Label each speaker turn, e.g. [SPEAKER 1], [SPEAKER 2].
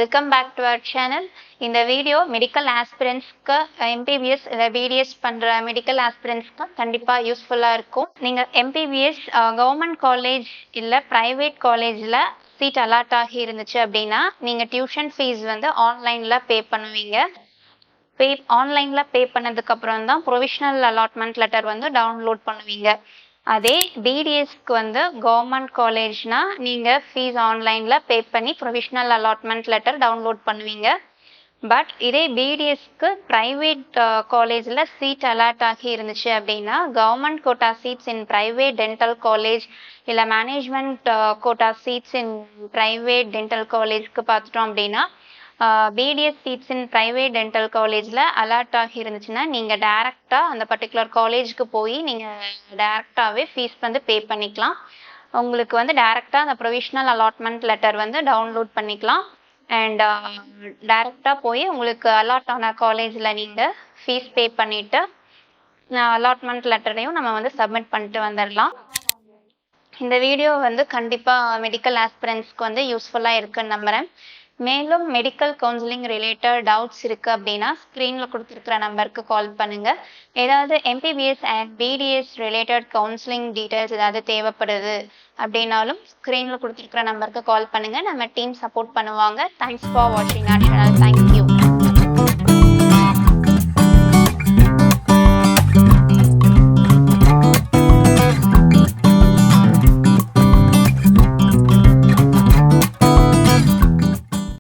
[SPEAKER 1] Welcome back to our channel. இந்த video medical ஆஸ்பிரண்ட்ஸ்க்கு MBBS இல்லை பிடிஎஸ் பண்ணுற மெடிக்கல் ஆஸ்பிரண்ட்ஸ்க்கு கண்டிப்பாக யூஸ்ஃபுல்லாக இருக்கும். நீங்கள் எம்பிபிஎஸ் கவர்மெண்ட் காலேஜ் இல்லை ப்ரைவேட் காலேஜில் சீட் அலாட் ஆகி இருந்துச்சு அப்படின்னா நீங்கள் டியூஷன் ஃபீஸ் வந்து ஆன்லைனில் பே பண்ணுவீங்க. ஆன்லைனில் பே பண்ணதுக்கப்புறம் தான் ப்ரொவிஷ்னல் அலாட்மெண்ட் லெட்டர் வந்து டவுன்லோட் பண்ணுவீங்க. அதே பிடிஎஸ்க்கு வந்து கவர்மெண்ட் காலேஜ்னா நீங்கள் ஃபீஸ் ஆன்லைனில் பே பண்ணி ப்ரொவிஷ்னல் அலாட்மெண்ட் லெட்டர் டவுன்லோட் பண்ணுவீங்க. பட் இதே பிடிஎஸ்க்கு ப்ரைவேட் காலேஜில் சீட் அலாட் ஆகி இருந்துச்சு அப்படின்னா government quota seats in private dental college இல்லை management quota seats in private dental காலேஜ்க்கு பார்த்துட்டோம் அப்படின்னா BDS seats in private dental காலேஜில் அலாட் ஆகி இருந்துச்சுன்னா நீங்கள் டேரெக்டாக அந்த பர்டிகுலர் காலேஜுக்கு போய் நீங்கள் டேரெக்டாகவே ஃபீஸ் வந்து பே பண்ணிக்கலாம். உங்களுக்கு வந்து டேரெக்டாக அந்த ப்ரொவிஷ்னல் அலாட்மெண்ட் லெட்டர் வந்து டவுன்லோட் பண்ணிக்கலாம். அண்ட் டேரெக்டாக போய் உங்களுக்கு அலாட் ஆன காலேஜில் நீங்கள் ஃபீஸ் பே பண்ணிவிட்டு அலாட்மெண்ட் லெட்டரையும் நம்ம வந்து சப்மிட் பண்ணிட்டு வந்துடலாம். இந்த வீடியோ வந்து கண்டிப்பாக மெடிக்கல் ஆஸ்பிரண்ட்ஸ்க்கு வந்து யூஸ்ஃபுல்லாக இருக்குன்னு நம்புகிறேன். மேலும் மெடிக்கல் கவுன்சிலிங் ரிலேட்டட் டவுட்ஸ் இருக்குது அப்படின்னா ஸ்க்ரீனில் கொடுத்துருக்குற நம்பருக்கு கால் பண்ணுங்கள். ஏதாவது MBBS and BDS related counselling details ஏதாவது தேவைப்படுது அப்படின்னாலும் ஸ்க்ரீனில் கொடுத்துருக்குற நம்பருக்கு கால் பண்ணுங்கள். நம்ம டீம் சப்போர்ட் பண்ணுவாங்க. தேங்க்ஸ் ஃபார் வாட்சிங் our channel.